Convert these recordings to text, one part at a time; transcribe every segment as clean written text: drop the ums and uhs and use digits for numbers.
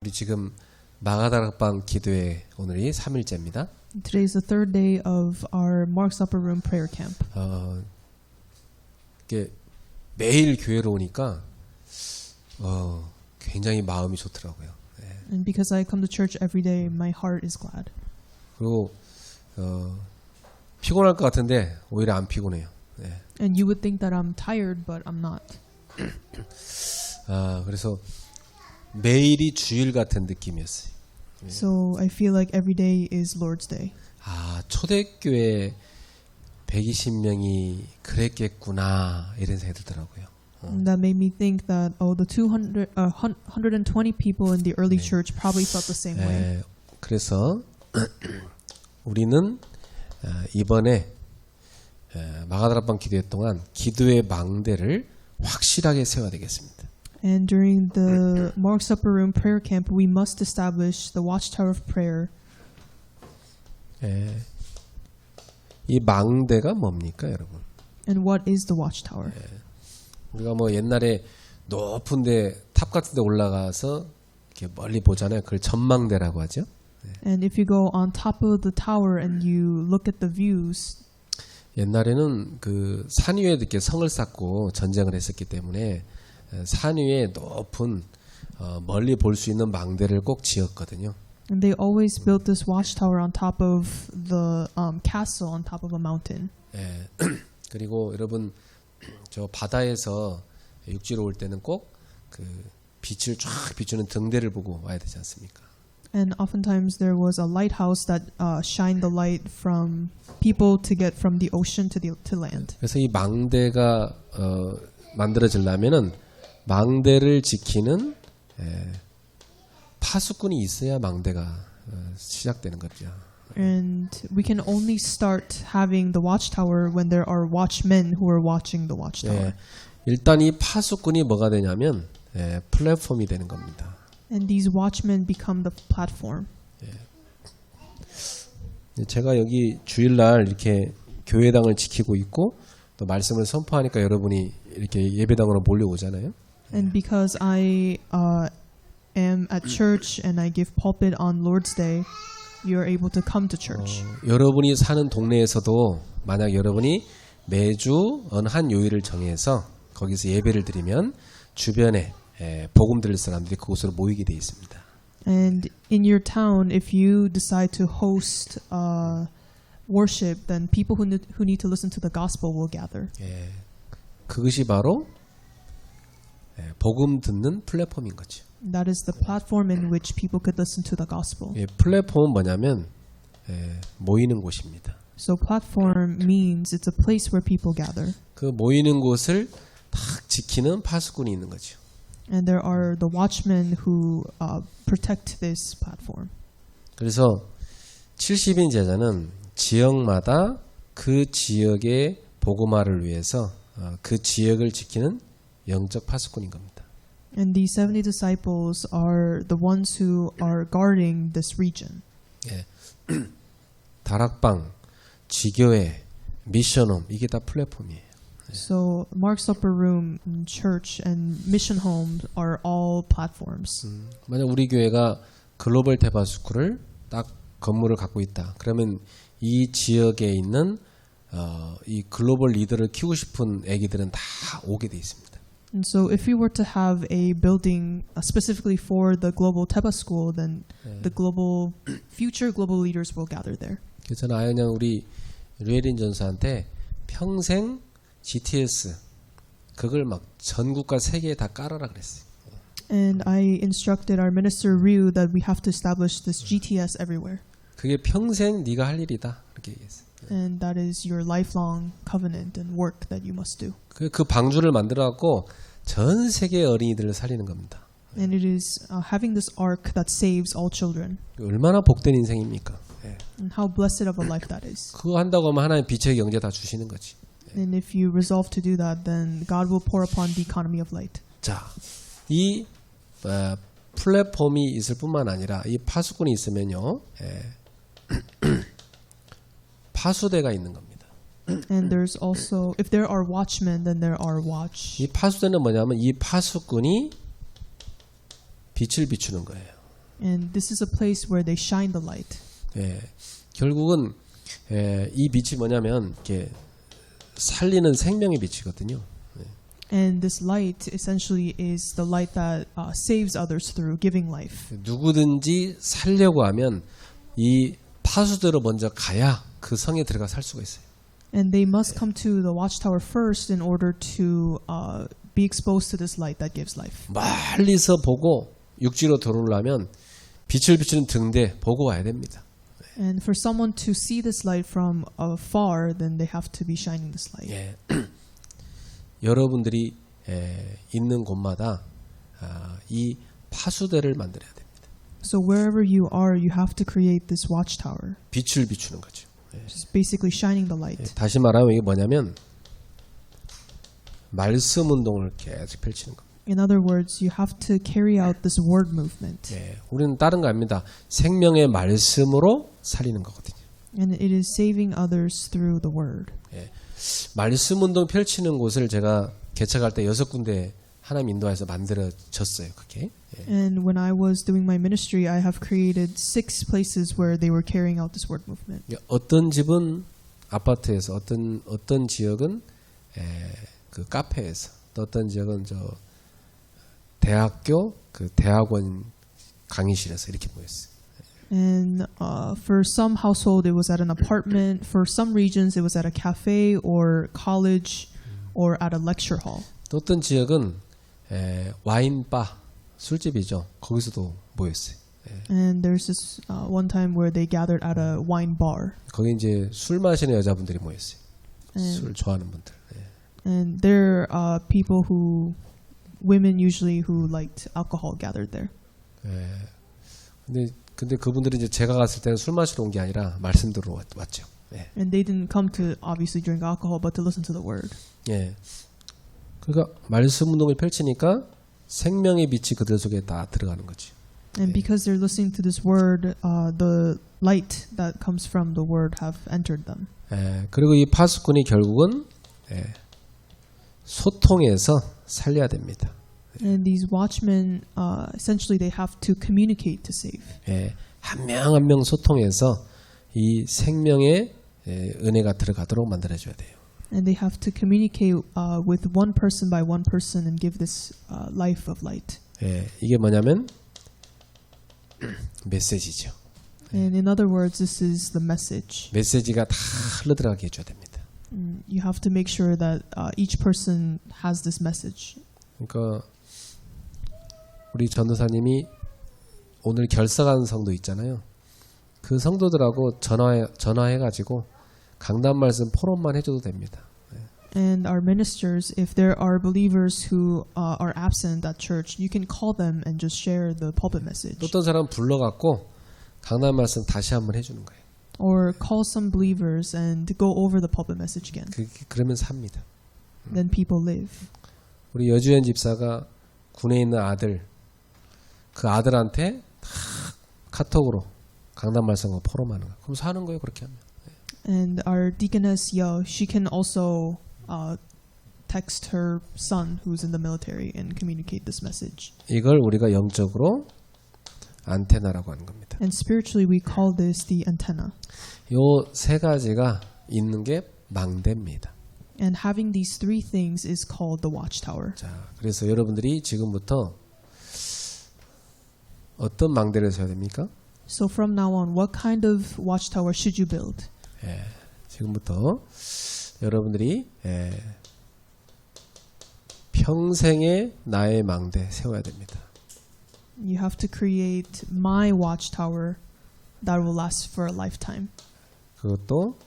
우리 지금 마가다락방 기도회 오늘이 3일째입니다. Today is the third day of our Mark's Upper Room prayer camp. 이게 매일 교회로 오니까 굉장히 마음이 좋더라고요. 네. And because I come to church every day, my heart is glad. 그리고 피곤할 것 같은데 오히려 안 피곤해요. 네. And you would think that I'm tired, but I'm not. 그래서 매일이 주일 같은 느낌이었어요. So I feel like every day is Lord's Day. 초대교회 120명이 그랬겠구나 이런 생각이 들더라고요. And that made me think that the 120 people in the early church probably felt the same way. 그래서 우리는 이번에 마가다락방 기도회 동안 기도의 망대를 확실하게 세워야 되겠습니다. And during the Mark's Upper Room prayer camp, we must establish the watchtower of prayer. 이 망대가 뭡니까, 여러분? And what is the watchtower? 우리가 뭐 옛날에 높은데 탑 같은데 올라가서 이렇게 멀리 보잖아요. 그걸 전망대라고 하죠. And if you go on top of the tower and you look at the views, 옛날에는 그 산 위에 이렇게 성을 쌓고 전쟁을 했었기 때문에 산 위에 높은 멀리 볼 수 있는 망대를 꼭 지었거든요. and they always built this watchtower on top of the castle on top of a mountain. 그리고 여러분 저 바다에서 육지로 올 때는 꼭 그 빛을 쫙 비추는 등대를 보고 와야 되지 않습니까? And oftentimes there was a lighthouse that shined the light from people to get from the ocean to land. 그래서 이 망대가 만들어지려면은 망대를 지키는 파수꾼이 있어야 망대가 시작되는 거죠. And we can only start having the watchtower when there are watchmen who are watching the watchtower. 일단 이 파수꾼이 뭐가 되냐면 플랫폼이 되는 겁니다. And these watchmen become the platform. 제가 여기 주일날 이렇게 교회당을 지키고 있고 또 말씀을 선포하니까 여러분이 이렇게 예배당으로 몰려오잖아요. And because I am at church and I give pulpit on Lord's Day, you are able to come to church. 여러분이 사는 동네에서도 만약 여러분이 매주 어느 한 요일을 정해서 거기서 예배를 드리면 주변에 복음 들을 사람들이 그곳으로 모이게 돼 있습니다. And in your town, if you decide to host worship, then people who need to listen to the gospel will gather. 그것이 바로 복음 듣는 플랫폼인 거죠. That is the platform in which people could listen to the gospel. 플랫폼은 뭐냐면 모이는 곳입니다. So platform means it's a place where people gather. 그 모이는 곳을 딱 지키는 파수꾼이 있는 거죠. And there are the watchmen who protect this platform. 그래서 70인 제자는 지역마다 그 지역의 복음화를 위해서 그 지역을 지키는 영적 파수꾼인 겁니다. And the 70 disciples are the ones who are guarding this region. 다락방, 지교회, 미션홈 이게 다 플랫폼이에요. So Mark's Upper Room, church, and mission homes are all platforms. 만약 우리 교회가 글로벌 대바스쿨을 딱 건물을 갖고 있다. 그러면 이 지역에 있는 이 글로벌 리더를 키우고 싶은 애기들은 다 오게 돼 있습니다. And so if we were to have a building specifically for the global Teba school, then the future global leaders will gather there. 그래서 저는 그냥 우리 류혜린 전사한테 평생 GTS 그걸 막 전국과 세계에 다 깔아라 그랬어요. And I instructed our minister Ryu that we have to establish this GTS everywhere. 그게 평생 네가 할 일이다 이렇게 얘기했어요. And that is your lifelong covenant and work that you must do. 그 방주를 만들어 갖고 전 세계 어린이들을 살리는 겁니다. And it is having this ark that saves all children. 얼마나 복된 인생입니까? And how blessed of a life that is. 그거 한다고 하면 하나님 빛의 경제 다 주시는 거지. And if you resolve to do that, then God will pour upon the economy of light. 자, 이 플랫폼이 있을 뿐만 아니라 이 파수꾼이 있으면요, 파수대가 있는 겁니다. And there's also, if there are watchmen, then there are watch. 이 파수대는 뭐냐면 이 파수꾼이 빛을 비추는 거예요. And this is a place where they shine the light. 예, 결국은 이 빛이 뭐냐면 이렇게 살리는 생명의 빛이거든요. And this light essentially is the light that saves others through giving life. 누구든지 살려고 하면 이 파수대로 먼저 가야 그 성에 들어가 살 수가 있어요. And they must come to the watchtower first in order to be exposed to this light that gives life. 멀리서 보고 육지로 들어오려면 빛을 비추는 등대 보고 와야 됩니다. And for someone to see this light from afar, then they have to be shining this light. 예. 여러분들이 있는 곳마다 이 파수대를 만들어야 됩니다. So wherever you are, you have to create this watchtower. 빛을 비추는 거죠. Just basically shining the light. 다시 말하면 이게 뭐냐면 말씀 운동을 계속 펼치는 겁니다. In other words, you have to carry out this word movement. 우리는 다른 거 아닙니다. 생명의 말씀으로 살리는 거거든요. And it is saving others through the word. 말씀 운동 펼치는 곳을 제가 개척할 때 6군데 하나님 인도해서 만들어졌어요. 그게. And when I was doing my ministry, I have created 6 places where they were carrying out this word movement. 어떤 집은 아파트에서, 어떤 지역은 그 카페에서, 또 어떤 지역은 저 대학교 그 대학원 강의실에서 이렇게 모였어요. And for some household, it was at an apartment. For some regions, it was at a cafe or college or at a lecture hall. 또 어떤 지역은 와인바, 술집이죠. 거기서도 모였어요. And there's this one time where they gathered at a wine bar. 거기 이제 술 마시는 여자분들이 모였어요. 술 좋아하는 분들. And there are people who, women usually who liked alcohol gathered there. 근데 그분들이 이제 제가 갔을 때는 술 마시러 온 게 아니라 말씀 들으러 왔죠. And they didn't come to obviously drink alcohol, but to listen to the word. 그러니까 말씀 운동을 펼치니까 생명의 빛이 그들 속에 다 들어가는 거지. And because they're listening to this word, the light that comes from the word have entered them. 그리고 이 파수꾼이 결국은 소통해서 살려야 됩니다. And these watchmen, essentially, they have to communicate to save. 한 명 한 명 소통해서 이 생명의 은혜가 들어가도록 만들어줘야 돼요. And they have to communicate with one person by one person and give this life of light. 이게 뭐냐면 메시지죠. And in other words, this is the message. 메시지가 다 흘러들어가게 해줘야 됩니다. You have to make sure that each person has this message. 그러니까 우리 전도사님이 오늘 결석한 성도 있잖아요. 그 성도들하고 전화해가지고 강단 말씀 포럼만 해줘도 됩니다. And our ministers, if there are believers who are absent at church, you can call them and just share the pulpit message. 또 어떤 사람 불러갖고 강단 말씀 다시 한번 해주는 거예요. Or call some believers and go over the pulpit message again. 그러면 삽니다. Then people live. 우리 여주현 집사가 군에 있는 아들, 그 아들한테 다 카톡으로 강단 말씀과 포럼하는 거예요. 그럼 사는 거예요, 그렇게 하면. And our deaconess Yo, she can also text her son who's in the military and communicate this message. 이걸 우리가 영적으로 안테나라고 하는 겁니다. And spiritually we call this the antenna. 요 세 가지가 있는 게 망대입니다. And having these 3 things is called the watchtower. 자, 그래서 여러분들이 지금부터 어떤 망대를 세워야 됩니까? So from now on, what kind of watchtower should you build? 지금부터 여러분들이 평생의 나의 망대 세워야 됩니다. You have to create my watchtower that will last for a lifetime. 그것도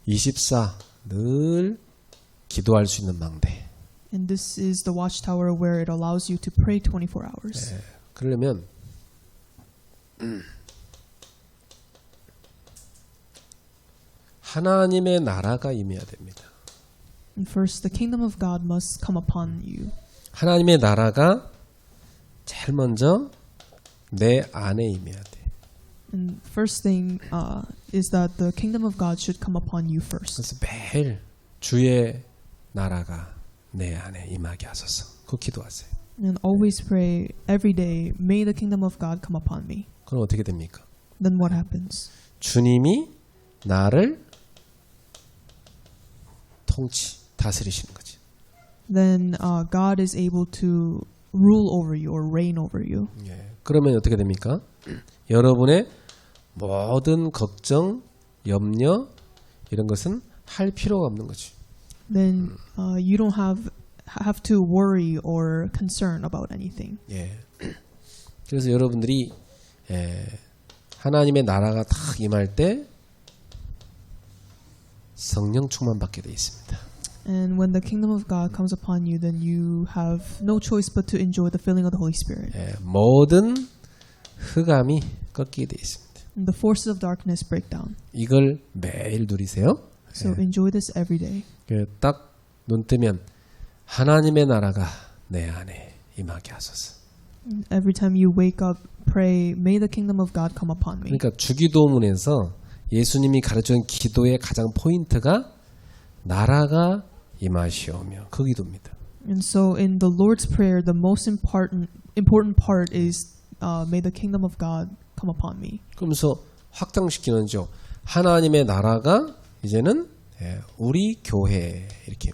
24 늘 기도할 수 있는 망대. And this is the watchtower where it allows you to pray 24 hours. 그러려면 하나님의 나라가 임해야 됩니다. And first, the kingdom of God must come upon you. 하나님의 나라가 제일 먼저 내 안에 임해야 돼. And first thing is that the kingdom of God should come upon you first. 그래서 매일 주의 나라가 내 안에 임하게 하소서. 그 기도하세요. And always pray every day, may the kingdom of God come upon me. 그럼 어떻게 됩니까? Then what happens? 주님이 나를 다스리시는 거지. Then God is able to rule over you or reign over you. 예. 그러면 어떻게 됩니까? 여러분의 모든 걱정, 염려 이런 것은 할 필요가 없는 거지. Then you don't have to worry or concern about anything. 예. 그래서 여러분들이 하나님의 나라가 딱 임할 때 성령 충만 받게 돼 있습니다. And when the kingdom of God comes upon you, then you have no choice but to enjoy the filling of the Holy Spirit. 예. 모든 흑암이 꺾이게 돼 있습니다. And the forces of darkness break down. 이걸 매일 누리세요. So enjoy this every day. 딱 눈 뜨면 하나님의 나라가 내 안에 임하게 하소서. Every time you wake up, pray, may the kingdom of God come upon me. 그러니까 주기도문에서 예수님이 가르쳐준 기도의 가장 포인트가 나라가 임하시오며 그 기도입니다. And so in the Lord's Prayer, the most important part is may the kingdom of God come upon me. 그러면서 확장시키는 죠. 하나님의 나라가 이제는 우리 교회 이렇게.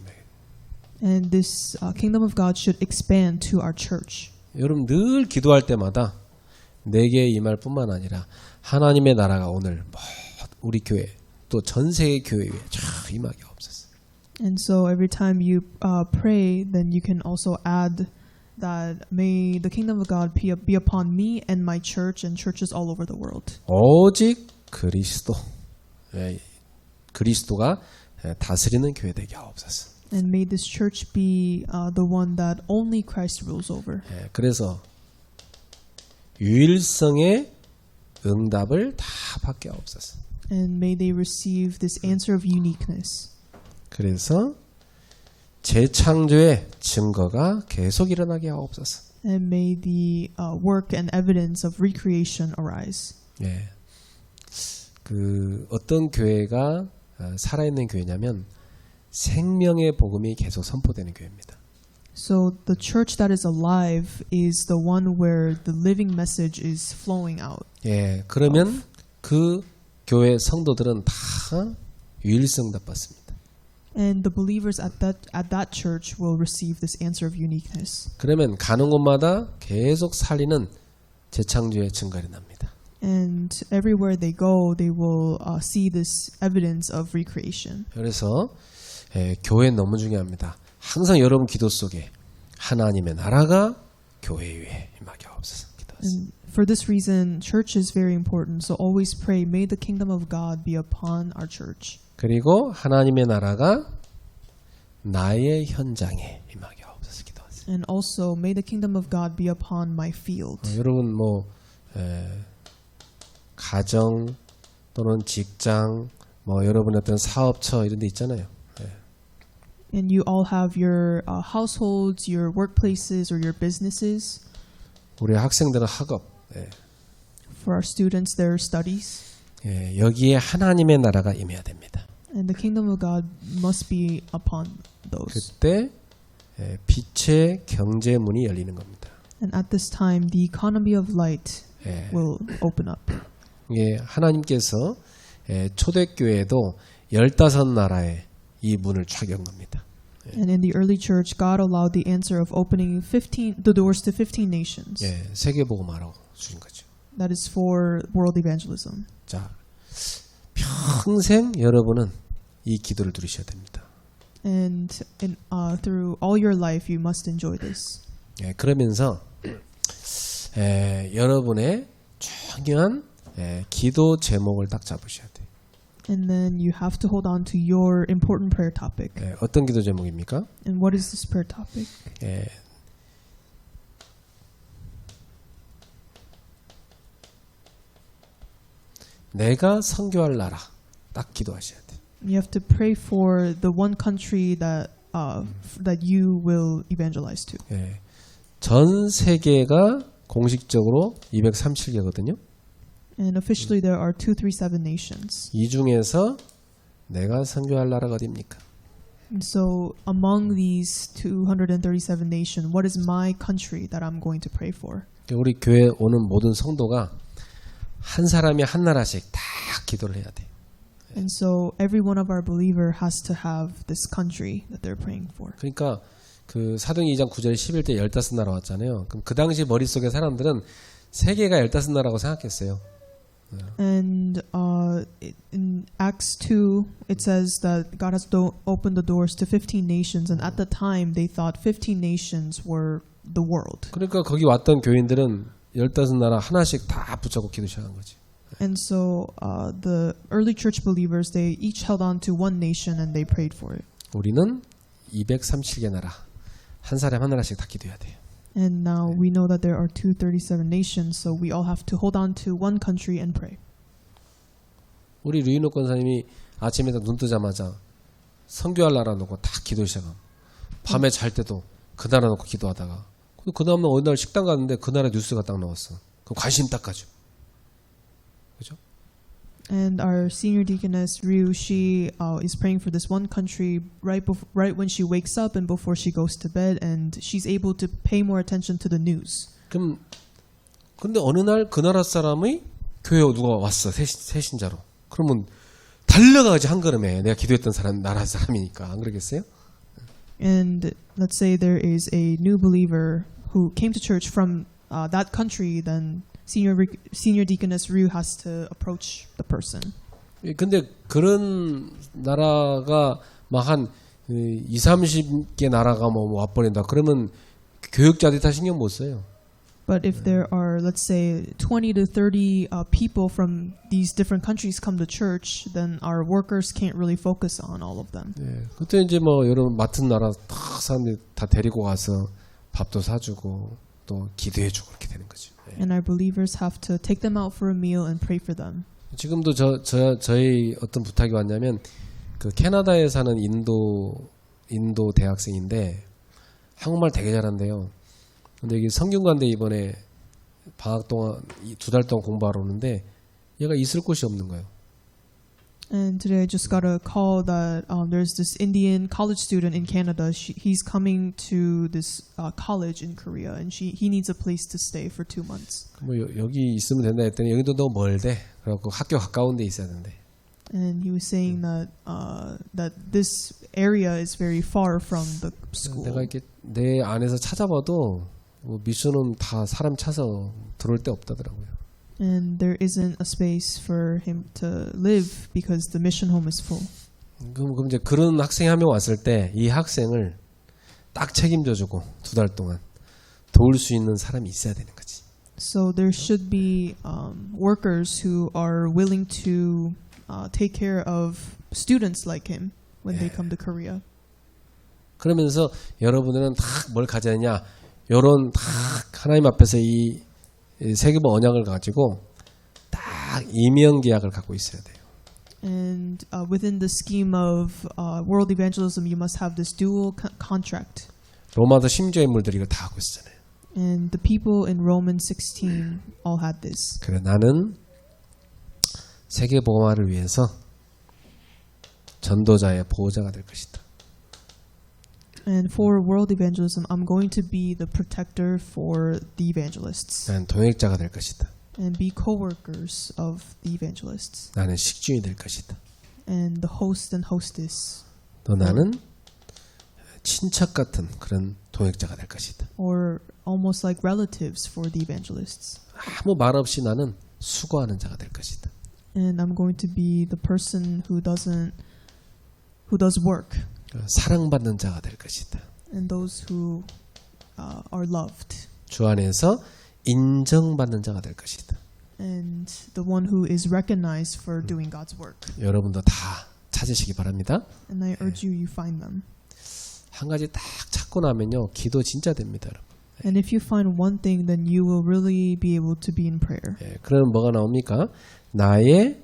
And this kingdom of God should expand to our church. 여러분 늘 기도할 때마다 내게 임할 뿐만 아니라 하나님의 나라가 오늘 우리 교회 또 전 세계 교회에 쫙 임하게 없었어. And so every time you pray, then you can also add that may the kingdom of God be upon me and my church and churches all over the world. 오직 그리스도가 다스리는 교회 되게 하옵소서. And may this church be the one that only Christ rules over. 그래서 유일성의 응답을 다 받게 하옵소서. And may they receive this answer of uniqueness. 그래서 재창조의 증거가 계속 일어나게 하옵소서. And may the work and evidence of recreation arise. 예. 그 어떤 교회가 살아있는 교회냐면 생명의 복음이 계속 선포되는 교회입니다. So the church that is alive is the one where the living message is flowing out. 예, 그러면 그 교회 성도들은 다 유일성답 받습니다. And the believers at that church will receive this answer of uniqueness. 그러면 가는 곳마다 계속 살리는 재창조의 증거가 납니다. And everywhere they go, they will see this evidence of recreation. 그래서 교회는 너무 중요합니다. 항상 여러분 기도 속에 하나님의 나라가 교회 위에 임하게 하옵소서. And for this reason, church is very important. So always pray, may the kingdom of God be upon our church. 그리고 하나님의 나라가 나의 현장에 임하게 하옵소서. 기도하세요. And also, may the kingdom of God be upon my field. 여러분 가정 또는 직장 여러분 어떤 사업처 이런 데 있잖아요. And you all have your households, your workplaces, or your businesses. 우리 학생들은 학업. For our students, their studies. 여기에 하나님의 나라가 임해야 됩니다. And the kingdom of God must be upon those. 그때 빛의 경제 문이 열리는 겁니다. And at this time, the economy of light will open up. 하나님께서 초대교회도 15나라에 이 문을 쫙 연 겁니다. And in the early church, God allowed the answer of opening the doors to 15 nations. 세계복음화로 주신 거죠. That is for world evangelism. 자, 평생 여러분은 이 기도를 누리셔야 됩니다. And through all your life, you must enjoy this. 그러면서 여러분의 중요한 기도 제목을 딱 잡으셔야 돼요. And then you have to hold on to your important prayer topic. 어떤 기도 제목입니까? And what is this prayer topic? 내가 선교할 나라 딱 기도하셔야 돼요. You have to pray for the one country that you will evangelize to. 전 세계가 공식적으로 237개거든요. And officially there are 237 nations. 이 중에서 내가 선교할 나라가 어디입니까? And so among these 237 nations, what is my country that I'm going to pray for? 우리 교회 오는 모든 성도가 한 사람이 한 나라씩 다 기도를 해야 돼. And so every one of our believer has to have this country that they're praying for. 그러니까 그 사도행 2장 9절 11대 15나라 왔잖아요. 그럼 그 당시 머릿속에 사람들은 세계가 15나라라고 생각했어요. And in Acts 2, it says that God has opened the doors to 15 nations. And at the time, they thought 15 nations were the world. 그러니까 거기 왔던 교인들은 15나라 하나씩 다 붙잡고 기도 시작한 거지. And so the early church believers, they each held on to one nation and they prayed for it. 우리는 237개 나라 한 사람 한 나라씩 다 기도해야 돼요. And now we know that there are 237 nations, so we all have to hold on to one country and pray. 우리 류인호 권사님이 아침에 눈 뜨자마자 선교할 나라 놓고 다 기도 시작함. 밤에 잘 때도 그 나라 놓고 기도하다가 그 다음날 어느 날 식당 갔는데 그 나라 뉴스가 딱 나왔어. 그럼 관심 딱 가죠. 그죠? And our senior deaconess Ryu, she is praying for this one country right when she wakes up and before she goes to bed, and she's able to pay more attention to the news. 그럼 근데 어느 날 그 나라 사람의 교회에 누가 왔어 새신자로. 그러면 달려가지 한 걸음에 내가 기도했던 사람 나라 사람이니까 안 그러겠어요? And let's say there is a new believer who came to church from that country, then senior deaconess Ryu has to approach the person. 근데 그런 나라가 막 한 20-30개 나라가 뭐 와버린다. 그러면 교육자들이 다 신경 못 써요. But if there are, let's say, 20 to 30 people from these different countries come to church, then our workers can't really focus on all of them. 네, 그때 이제 뭐 여러분 맡은 나라 다 사람들이 다 데리고 가서 밥도 사주고 또 기도해주고 그렇게 되는 거죠. 네. And our believers have to take them out for a meal and pray for them. 지금도 저희 어떤 부탁이 왔냐면 그 캐나다에 사는 인도 대학생인데 한국말 되게 잘한대요. 근데 이게 성균관대 이번에 방학 동안 2달 동안 공부하러 오는데 얘가 있을 곳이 없는 거예요. And today I just got a call that there's this Indian college student in Canada. He's coming to this college in Korea, and he needs a place to stay for 2 months. 뭐 여기 있으면 된다 했더니 여기도 너무 멀대. 그래갖고 학교 가까운 데 있어야 된대. And he was saying that that this area is very far from the school. 내가 이렇게 내 안에서 찾아봐도 뭐 미션은 다 사람 차서 들어올 데 없다더라고요. And there isn't a space for him to live because the mission home is full. 그럼 이제 그런 학생이 한 명 왔을 때 이 학생을 딱 책임져주고 2달 동안 도울 수 있는 사람이 있어야 되는 거지. So there should be workers who are willing to take care of students like him when they come to Korea. 그러면서 여러분들은 다 뭘 가져야 하냐? 요런 다 하나님 앞에서 이 세계보 언약을 가지고 딱 이명 계약을 갖고 있어야 돼요. And within the scheme of world evangelism, you must have this dual contract. 로마서 심지어 인물들이 이걸 다 하고 있잖아요. And the people in Romans 16 all had this. 그래 나는 세계복음화를 위해서 전도자의 보호자가 될 것이다. And for world evangelism, I'm going to be the protector for the evangelists. 나는 동역자가 될 것이다. And be co-workers of the evangelists. 나는 식주인이 될 것이다. And the host and hostess. 또 나는 친척 같은 그런 동역자가 될 것이다. Or almost like relatives for the evangelists. 아무 말 없이 나는 수고하는 자가 될 것이다. And I'm going to be the person who does work. 사랑받는 자가 될 것이다. And those who are loved. 주 안에서 인정받는 자가 될 것이다. And the one who is recognized for doing God's work. 여러분도 다 찾으시기 바랍니다. And I urge you find them. 한 가지 딱 찾고 나면요 기도 진짜 됩니다, 여러분. And if you find one thing, then you will really be able to be in prayer. 그럼 뭐가 나옵니까? 나의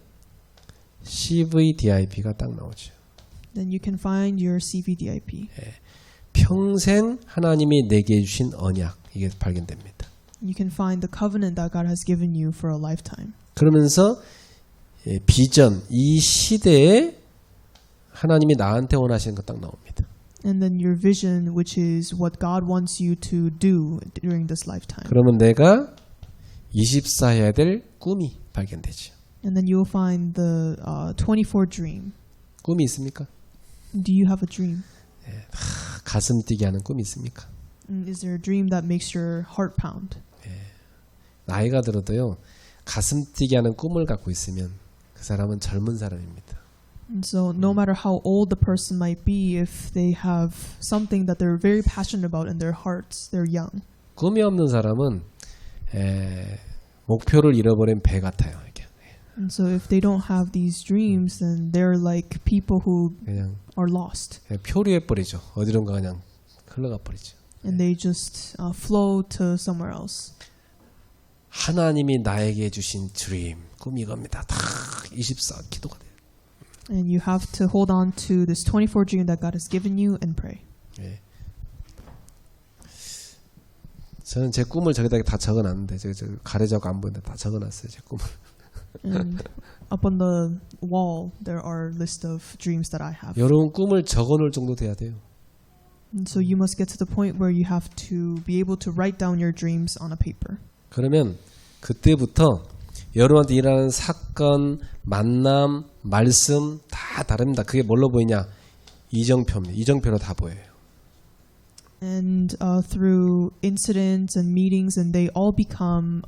CVDIP가 딱 나오죠. Then you can find your CVDIP. 평생 하나님이 내게 주신 언약 이게 발견됩니다. You can find the covenant that God has given you for a lifetime. 그러면서 비전 이 시대에 하나님이 나한테 원하시는 거 딱 나옵니다. And then your vision, which is what God wants you to do during this lifetime. 그러면 내가 24 해야 될 꿈이 발견되죠. And then you will find the 24 dream. 꿈이 있습니까? Do you have a dream? 가슴 뛰게 하는 꿈이 있습니까? Is there a dream that makes your heart pound? 나이가 들어도요. 가슴 뛰게 하는 꿈을 갖고 있으면 그 사람은 젊은 사람입니다. And so no matter how old the person might be, if they have something that they're very passionate about in their hearts, they're young. 꿈이 없는 사람은 목표를 잃어버린 배 같아요. 이게. And so if they don't have these dreams, then they're like people who 그냥 are lost. 표류해 버리죠. 어디론가 그냥 흘러가 버리죠. And they just flow to somewhere else. 하나님이 나에게 주신 드림, 꿈이 이겁니다. 다 24 기도가 돼요. And you have to hold on to this 24 dream that God has given you and pray. 예. 저는 제 꿈을 저기다 다 적어놨는데 저 가려져서 안 보이는데 다 적어놨어요. 제 꿈을. And up on the wall, there are list of dreams that I have. 여러분 꿈을 적어놓을 정도 돼야 돼요. And so you must get to the point where you have to be able to write down your dreams on a paper. 그러면 그때부터 여러분한테 일어나는 사건, 만남, 말씀 다 다릅니다. 그게 뭘로 보이냐? 이정표입니다. 이정표로 다 보여요. And through incidents and meetings, and they all become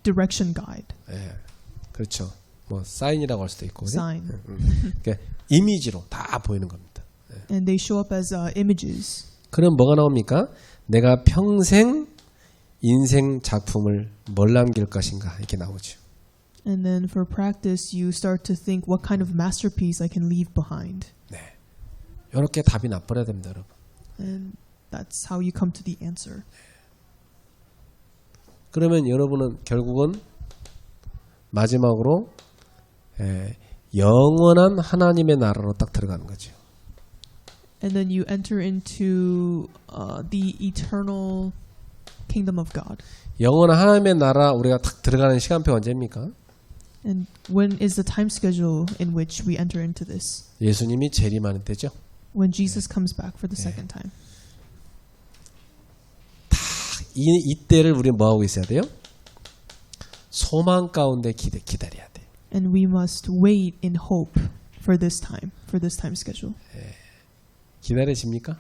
direction guide. 예, 그렇죠. 뭐 사인이라고 할 수도 있고, Sign. 그러니까 이미지로 다 보이는 겁니다. And they show up as images. 그럼 뭐가 나옵니까? 내가 평생 인생 작품을 뭘 남길 것인가 이렇게 나오죠. And then for practice, you start to think, what kind of masterpiece I can leave behind. 네, 이렇게 답이 나버려야 됩니다, 여러분. And that's how you come to the answer. 그러면 여러분은 결국은 마지막으로 영원한 하나님의 나라로 딱 들어가는 거죠. And then you enter into the eternal kingdom of God. 영원한 하나님의 나라 우리가 딱 들어가는 시간표 언제입니까? And when is the time schedule in which we enter into this? 예수님이 재림하는 때죠. When Jesus comes back for the second time. 이때를 우리는 뭐하고 있어야 돼요? 소망 가운데 기다려야 돼요. And we must wait in hope for this time schedule. 기다리십니까?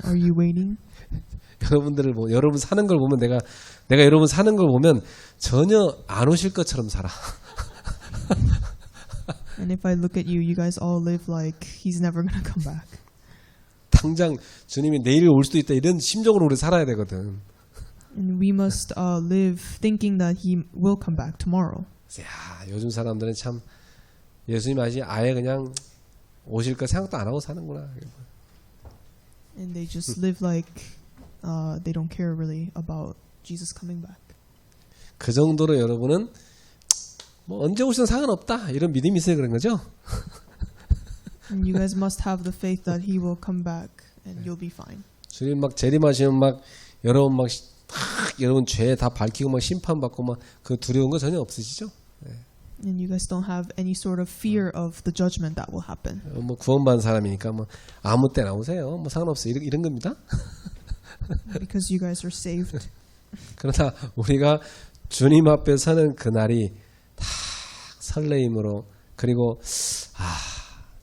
Are you waiting? 여러분들을 여러분 사는 걸 보면 내가 여러분 사는 걸 보면 전혀 안 오실 것처럼 살아. And if I look at you, you guys all live like he's never gonna come back. 당장 주님이 내일 올 수도 있다 이런 심정으로 우리 살아야 되거든. And we must live thinking that he will come back tomorrow. 야, 요즘 사람들은 참 예수님 아예 그냥 오실 거 생각도 안 하고 사는구나. And they just live like they don't care really about Jesus coming back. 그 정도로 여러분은 뭐 언제 오시든 상관없다 이런 믿음이 있어야 그런 거죠. And you guys must have the faith that he will come back and you'll be fine. 주님 막 재림하시면 막 여러분 막 여러분 죄 다 밝히고 막 심판받고 막 그 두려운 거 전혀 없으시죠? And you guys don't have any sort of fear of the judgment that will happen. 뭐 구원받은 사람이니까 뭐 아무 때나 오세요. 뭐 상관없어요. 이런 겁니다. Because you guys are saved. 그러나 우리가 주님 앞에 서는 그날이 다 설레임으로 그리고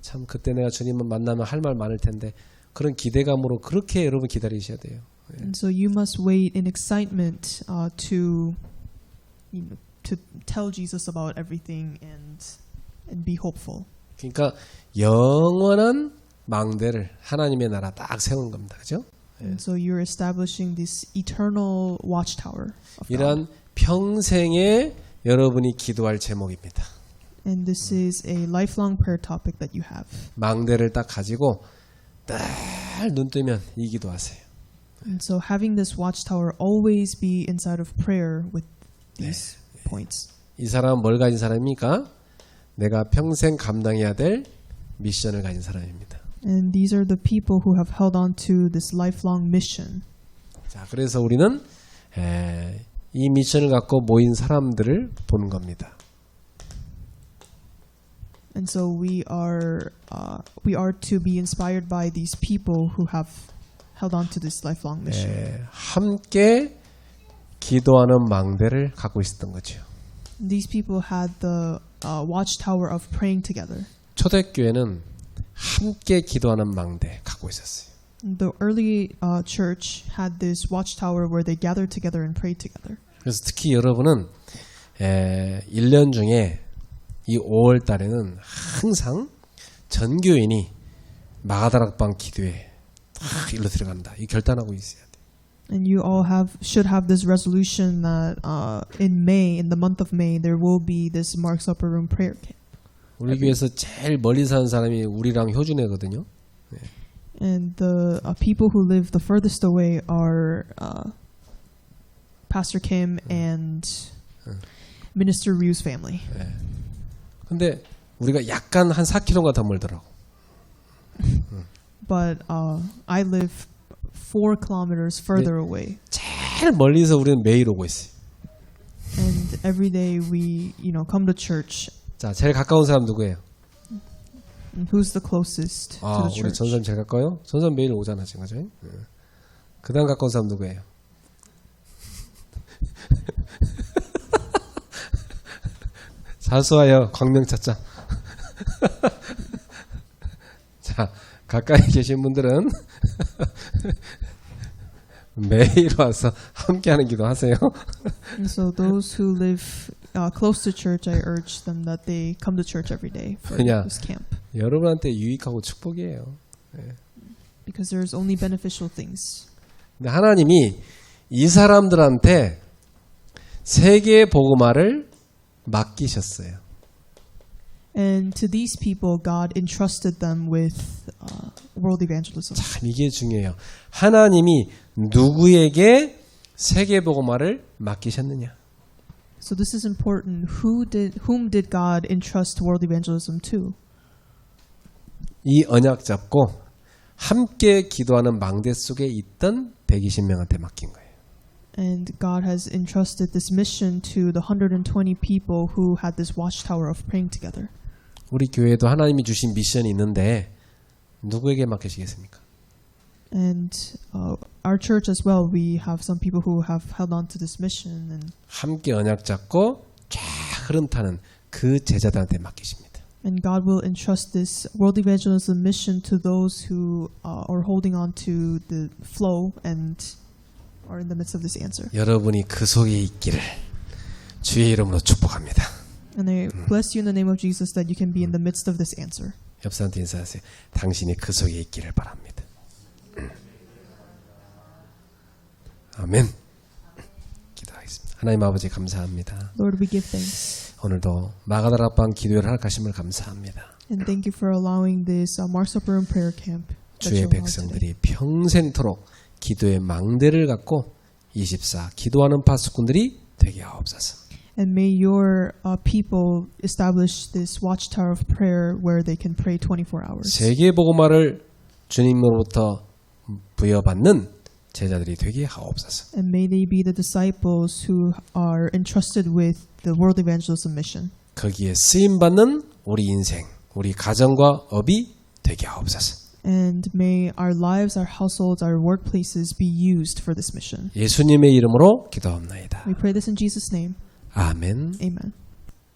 참 그때 내가 주님을 만나면 할 말 많을 텐데 그런 기대감으로 그렇게 여러분 기다리셔야 돼요. And so you must wait in excitement to tell Jesus about everything and be hopeful. 그러니까 영원한 망대를 하나님의 나라 딱 세우는 겁니다. 그죠? And so you're establishing this eternal watchtower of God. 이러한 평생에 여러분이 기도할 제목입니다. And this is a lifelong prayer topic that you have. 망대를 딱 가지고 늘 눈 뜨면 이 기도하세요. And so having this watchtower always be inside of prayer with these points. 이 사람은 뭘 가진 사람입니까? 내가 평생 감당해야 될 미션을 가진 사람입니다. And these are the people who have held on to this lifelong mission. 자, 그래서 우리는 이 미션을 갖고 모인 사람들을 보는 겁니다. And so we are to be inspired by these people who have held on to this lifelong mission. 예, 함께 기도하는 망대를 갖고 있었던 거죠. These people had the watchtower of praying together. 초대교회는 함께 기도하는 망대 갖고 있었어요. The early church had this watchtower where they gathered together and prayed together. 그래서 특히 여러분은 1년 중에 이 5월 달에는 항상 전교인이 마가다락방 기도에 딱 일로 들어간다. 이 결단하고 있어야 돼. And you all should have this resolution that in May, in the month of May, there will be this Mark's Upper Room prayer camp. 우리 교회에서 제일 멀리 사는 사람이 우리랑 효준애거든요. And the people who live the furthest away are Pastor Kim and Minister Ryu's family. 근데 우리가 약간 한 4km가 더 멀더라고. But I live 4 kilometers further away. 제일 멀리서 우리는 매일 오고 있어요. And every day we, come to church. 자, 제일 가까운 사람 누구예요? And who's the closest to the 우리 church? 전사님 제일 가까워요? 전사님 매일 오잖아, 지금 그죠? 그 다음 가까운 사람 누구예요? 사수하여 광명 찾자. 자, 가까이 계신 분들은 매일 와서 함께하는 기도하세요. And so those who live close to church, I urge them that they come to church every day for 왜냐? this camp. 여러분한테 유익하고 축복이에요. Because there's only beneficial things. 근데 하나님이 이 사람들한테 세계 복음화를 맡기셨어요. And to these people, God entrusted them with world evangelism. 참 이게 중요해요. 하나님이 누구에게 세계 복음화를 맡기셨느냐? So this is important. Whom did God entrust world evangelism to? 이 언약 잡고 함께 기도하는 망대 속에 있던 120명한테 맡긴 거예요. And God has entrusted this mission to the 120 people who had this watchtower of praying together. 우리 교회도 하나님이 주신 미션이 있는데 누구에게 맡기시겠습니까? And our church as well, we have some people who have held on to this mission. And 함께 언약 잡고 쫙 흐름 타는 그 제자들한테 맡기십니다. And God will entrust this world evangelism mission to those who are holding on to the flow and are in the midst of this answer. 여러분이 그 속에 있기를 주의 이름으로 축복합니다. And I bless you in the name of Jesus that you can be in the midst of this answer. 옆 사람한테 인사하세요. 당신이 그 속에 있기를 바랍니다. 아멘. 기도하겠습니다. 하나님 아버지 감사합니다. Lord, we give thanks. 오늘도 마가다락방 기도회를 허락하심을 감사합니다. And thank you for allowing this Mark's Upper Room prayer camp. that 주의 you allowed today. 백성들이 평생토록 기도의 망대를 갖고 24 기도하는 파수꾼들이 되게 하옵소서. And may your people establish this watchtower of prayer where they can pray 24 hours. 세계 복음화를 주님으로부터 부여받는 제자들이 되게 하옵소서. And may they be the disciples who are entrusted with the world evangelism mission. 거기에 쓰임 받는 우리 인생, 우리 가정과 업이 되게 하옵소서. And may our lives, our households, our workplaces be used for this mission. 예수님의 이름으로 기도합나이다. We pray this in Jesus' name. 아멘. Amen.